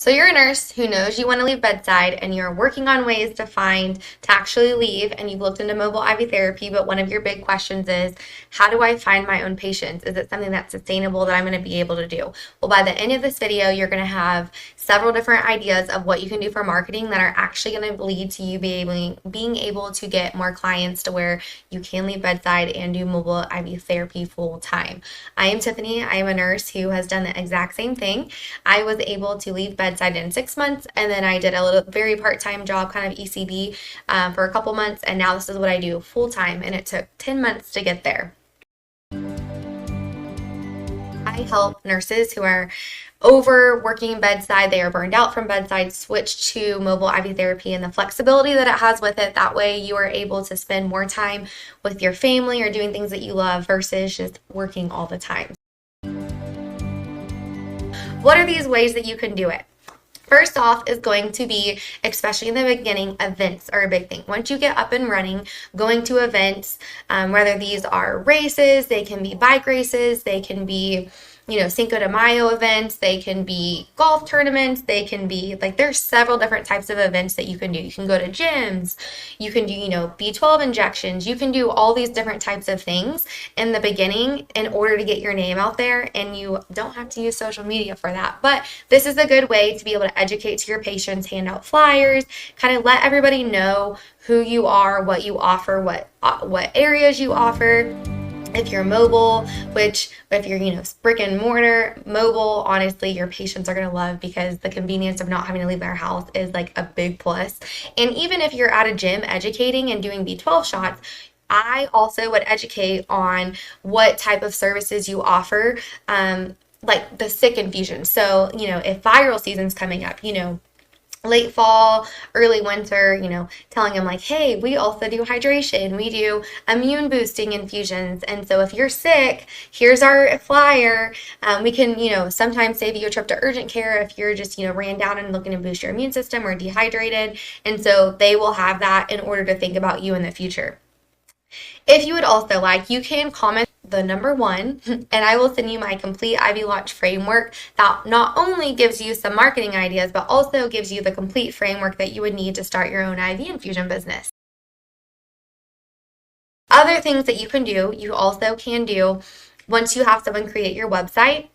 So you're a nurse who knows you want to leave bedside and you're working on ways to actually leave, and you've looked into mobile IV therapy, but one of your big questions is, how do I find my own patients? Is it something that's sustainable that I'm going to be able to do? Well, by the end of this video, you're going to have several different ideas of what you can do for marketing that are actually going to lead to you being able to get more clients to where you can leave bedside and do mobile IV therapy full time. I am Tiffany. I am a nurse who has done the exact same thing. I was able to leave bedside in 6 months, and then I did a little very part-time job, kind of ECB, for a couple months, and now this is what I do full time, and it took 10 months to get there. I help nurses who are overworking bedside, they are burned out from bedside, switch to mobile IV therapy and the flexibility that it has with it. That way you are able to spend more time with your family or doing things that you love versus just working all the time. What are these ways that you can do it? First off is going to be, especially in the beginning, events are a big thing. Once you get up and running, going to events, whether these are races, they can be bike races, they can be, Cinco de Mayo events, they can be golf tournaments, they can be, there's several different types of events that you can do. You can go to gyms, you can do, B12 injections, you can do all these different types of things in the beginning in order to get your name out there, and you don't have to use social media for that. But this is a good way to be able to educate to your patients, hand out flyers, kind of let everybody know who you are, what you offer, what areas you offer. If you're mobile, which if you're, brick and mortar, mobile, honestly, your patients are going to love, because the convenience of not having to leave their house is a big plus. And even if you're at a gym educating and doing B12 shots, I also would educate on what type of services you offer, like the sick infusion. So, if viral season's coming up, late fall, early winter, telling them hey, we also do hydration, we do immune boosting infusions. And so if you're sick, here's our flyer. We can, sometimes save you a trip to urgent care if you're just, ran down and looking to boost your immune system or dehydrated. And so they will have that in order to think about you in the future. If you would also you can comment the number 1, and I will send you my complete IV launch framework that not only gives you some marketing ideas, but also gives you the complete framework that you would need to start your own IV infusion business. Other things that you can do, you also can do once you have someone create your website,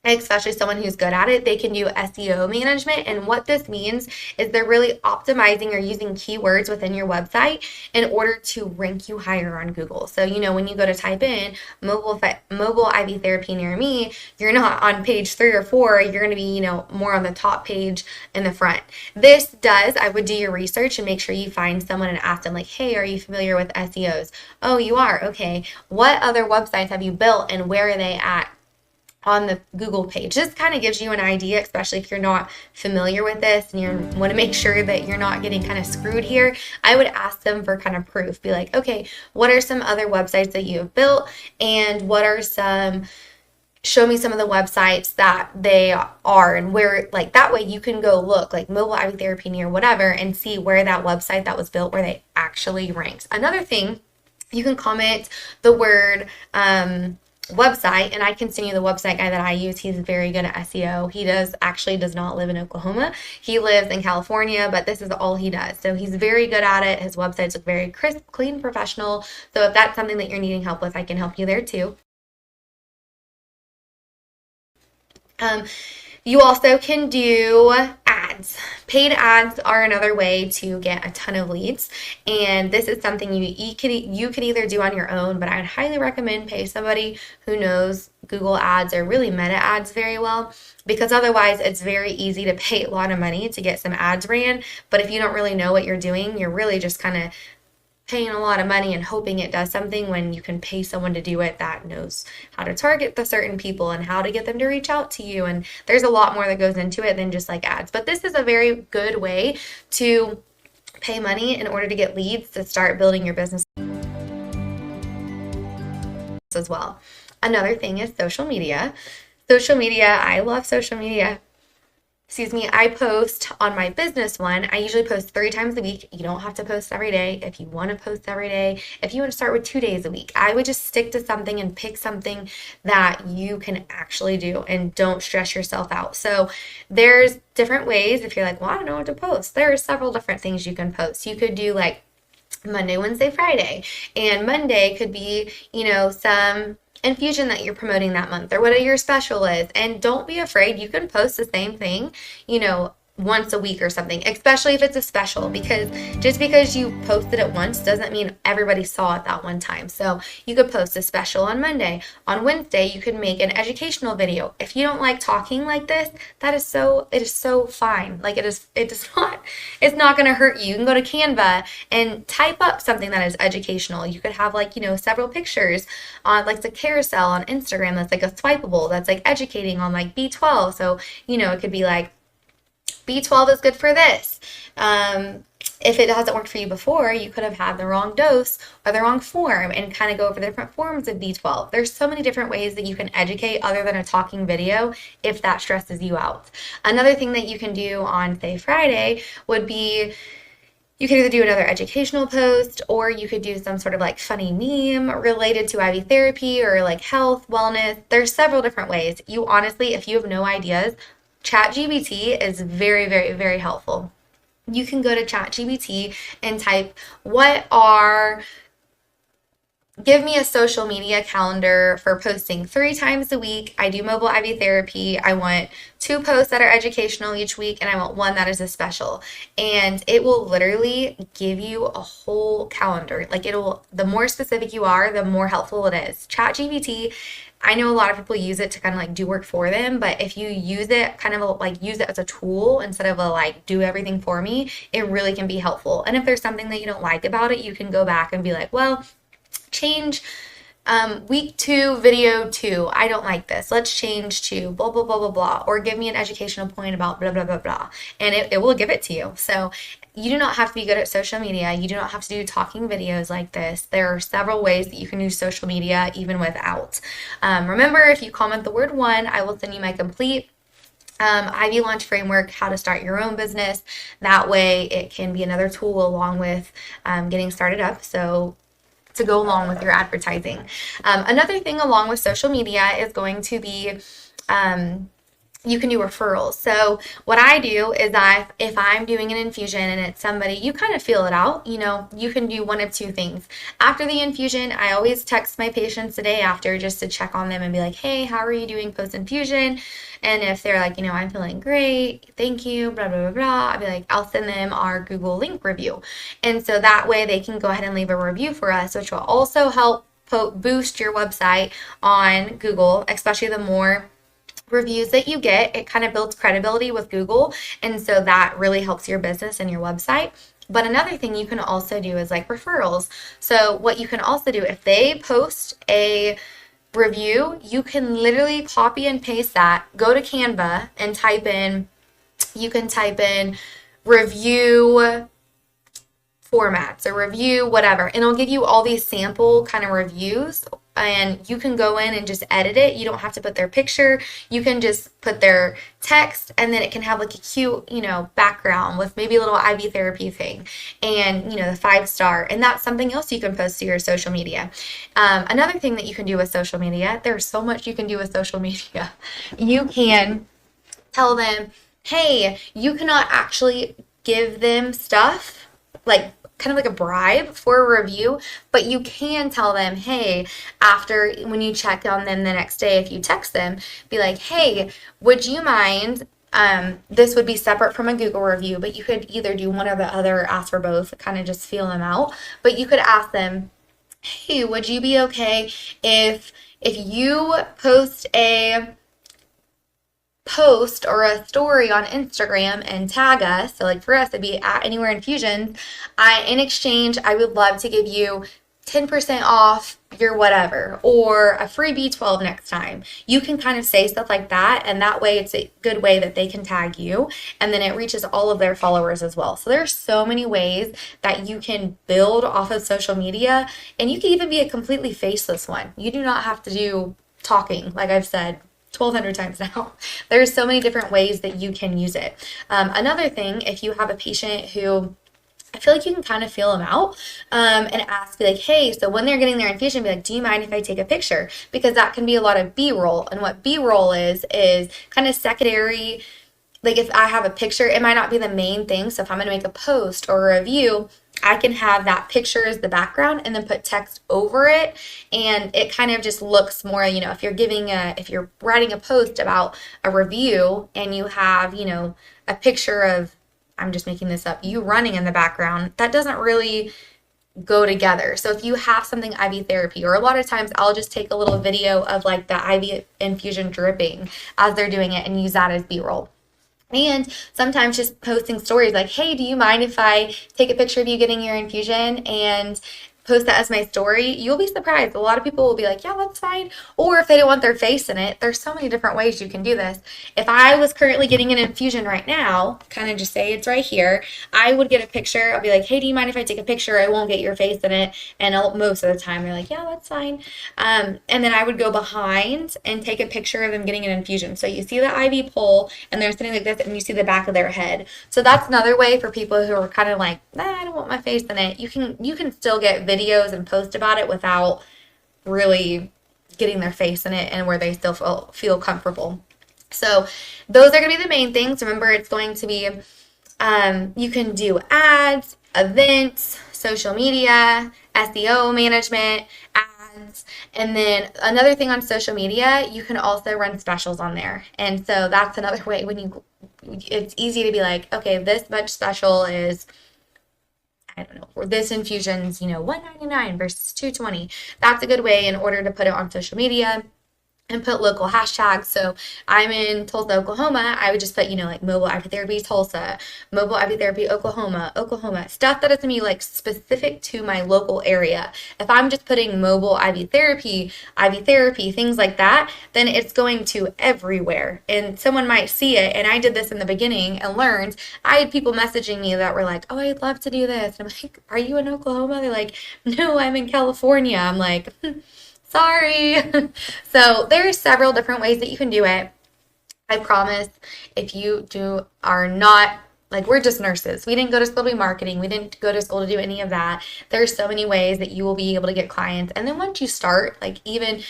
especially someone who's good at it, they can do SEO management. And what this means is they're really optimizing or using keywords within your website in order to rank you higher on Google. So, when you go to type in mobile IV therapy near me, you're not on page 3 or 4, you're going to be, more on the top page in the front. I would do your research and make sure you find someone and ask them hey, are you familiar with SEOs? Oh, you are? Okay. What other websites have you built and where are they at on the Google page? This kind of gives you an idea, especially if you're not familiar with this and you want to make sure that you're not getting kind of screwed here. I would ask them for kind of proof. Be okay, what are some other websites that you have built, and show me some of the websites that they are, and where, that way you can go look mobile IV therapy near whatever and see where that website that was built, where they actually ranks. Another thing, you can comment the word website, and I can send you the website guy that I use. He's very good at SEO. He does not live in Oklahoma. He lives in California, but this is all he does. So he's very good at it. His websites look very crisp, clean, professional. So if that's something that you're needing help with, I can help you there too. You also can do ads. Paid ads are another way to get a ton of leads, and this is something you could either do on your own, but I would highly recommend pay somebody who knows Google ads or really meta ads very well, because otherwise it's very easy to pay a lot of money to get some ads ran, but if you don't really know what you're doing, you're really just kind of paying a lot of money and hoping it does something, when you can pay someone to do it that knows how to target the certain people and how to get them to reach out to you. And there's a lot more that goes into it than just ads. But this is a very good way to pay money in order to get leads to start building your business as well. Another thing is social media. I love social media. excuse me, I post on my business one. I usually post 3 times a week. You don't have to post every day. If you want to post every day, if you want to start with 2 days a week, I would just stick to something and pick something that you can actually do and don't stress yourself out. So there's different ways. If you're like, well, I don't know what to post, there are several different things you can post. You could do like Monday, Wednesday, Friday, and Monday could be, some infusion that you're promoting that month or what your special is. And don't be afraid. You can post the same thing, once a week or something, especially if it's a special, because just because you posted it once doesn't mean everybody saw it that one time. So you could post a special on Monday. On Wednesday, you could make an educational video. If you don't like talking like this, it is so fine. Like it's not going to hurt you. You can go to Canva and type up something that is educational. You could have several pictures on like the carousel on Instagram that's like a swipeable that's like educating on like B12. So, it could be like, B12 is good for this. If it hasn't worked for you before, you could have had the wrong dose or the wrong form and kind of go over the different forms of B12. There's so many different ways that you can educate other than a talking video if that stresses you out. Another thing that you can do on, say, Friday would be you could either do another educational post or you could do some sort of like funny meme related to IV therapy or like health, wellness. There's several different ways. You honestly, if you have no ideas, ChatGPT is very, very, very helpful. You can go to ChatGPT and type, give me a social media calendar for posting 3 times a week. I do mobile IV therapy. I want 2 posts that are educational each week, and I want 1 that is a special. And it will literally give you a whole calendar. The more specific you are, the more helpful it is. ChatGPT, I know a lot of people use it to kind of like do work for them, but if you use it use it as a tool instead of do everything for me, it really can be helpful. And if there's something that you don't like about it, you can go back and be like, well, change week 2, video 2. I don't like this. Let's change to blah, blah, blah, blah, blah, or give me an educational point about blah, blah, blah, blah. And it will give it to you. So you do not have to be good at social media. You do not have to do talking videos like this. There are several ways that you can use social media even without. Remember, if you comment the word 1, I will send you my complete Ivy Launch Framework, how to start your own business. That way it can be another tool along with getting started up. So to go along with your advertising. Another thing along with social media is going to be you can do referrals. So what I do is if I'm doing an infusion and it's somebody, you kind of feel it out, you can do one of 2 things. After the infusion, I always text my patients the day after just to check on them and be like, hey, how are you doing post-infusion? And if they're like, I'm feeling great, thank you, blah, blah, blah, blah, I'll be like, I'll send them our Google link review. And so that way they can go ahead and leave a review for us, which will also help boost your website on Google, especially the more reviews that you get. It kind of builds credibility with Google, and so that really helps your business and your website. But another thing you can also do is like referrals. So what you can also do, if they post a review, you can literally copy and paste that, go to Canva and you can type in review formats or review whatever, and it'll give you all these sample kind of reviews, and you can go in and just edit it. You don't have to put their picture. You can just put their text, and then it can have like a cute, background with maybe a little IV therapy thing and, the 5-star. And that's something else you can post to your social media. Another thing that you can do with social media, there's so much you can do with social media. You can tell them, hey, you cannot actually give them stuff like kind of like a bribe for a review, but you can tell them, hey, after when you check on them the next day, if you text them, be like, hey, would you mind, this would be separate from a Google review, but you could either do one or the other, ask for both, kind of just feel them out. But you could ask them, hey, would you be okay if you post a post or a story on Instagram and tag us? So like for us, it'd be at Anywhere Infusions. In exchange, I would love to give you 10% off your whatever, or a free B12 next time. You can kind of say stuff like that, and that way it's a good way that they can tag you, and then it reaches all of their followers as well. So there's so many ways that you can build off of social media, and you can even be a completely faceless one. You do not have to do talking, like I've said. 1,200 times now. There's so many different ways that you can use it. Another thing, if you have a patient who I feel like you can kind of feel them out and ask, be like, hey, so when they're getting their infusion, be like, do you mind if I take a picture? Because that can be a lot of B-roll. And what B-roll is kind of secondary. Like if I have a picture, it might not be the main thing. So if I'm going to make a post or a review, I can have that picture as the background and then put text over it. And it kind of just looks more, if you're writing a post about a review and you have, a picture of, I'm just making this up, you running in the background, that doesn't really go together. So if you have something IV therapy, or a lot of times I'll just take a little video of like the IV infusion dripping as they're doing it and use that as B-roll. And sometimes just posting stories like, hey, do you mind if I take a picture of you getting your infusion and post that as my story? You'll be surprised. A lot of people will be like, yeah, that's fine. Or if they don't want their face in it, there's so many different ways you can do this. If I was currently getting an infusion right now, kind of just say it's right here, I would get a picture. I'll be like, hey, do you mind if I take a picture? I won't get your face in it. And most of the time they're like, yeah, that's fine. And then I would go behind and take a picture of them getting an infusion. So you see the IV pole and they're sitting like this and you see the back of their head. So that's another way for people who are kind of like, I don't want my face in it. You can still get videos and post about it without really getting their face in it and where they still feel comfortable. So those are going to be the main things. Remember, it's going to be, you can do ads, events, social media, SEO management, ads. And then another thing on social media, you can also run specials on there. And so that's another way it's easy to be like, okay, this much special is, I don't know, for this infusion's, $199 versus $220. That's a good way in order to put it on social media and put local hashtags. So I'm in Tulsa, Oklahoma. I would just put, like mobile IV therapy Tulsa, mobile IV therapy Oklahoma, stuff that is going to be like specific to my local area. If I'm just putting mobile IV therapy, things like that, then it's going to everywhere. And someone might see it. And I did this in the beginning and learned. I had people messaging me that were like, oh, I'd love to do this. And I'm like, are you in Oklahoma? They're like, no, I'm in California. I'm like, sorry. So there's several different ways that you can do it. I promise if you are not, like, we're just nurses. We didn't go to school to be marketing. We didn't go to school to do any of that. There's so many ways that you will be able to get clients. And then once you start, like even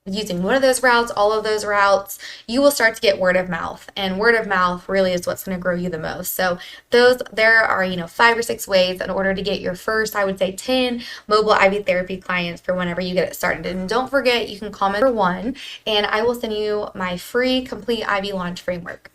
using one of those routes, all of those routes, you will start to get word of mouth. And word of mouth really is what's going to grow you the most. So there are, 5 or 6 ways in order to get your first, I would say 10 mobile IV therapy clients for whenever you get it started. And don't forget, you can comment for one, and I will send you my free complete IV launch framework.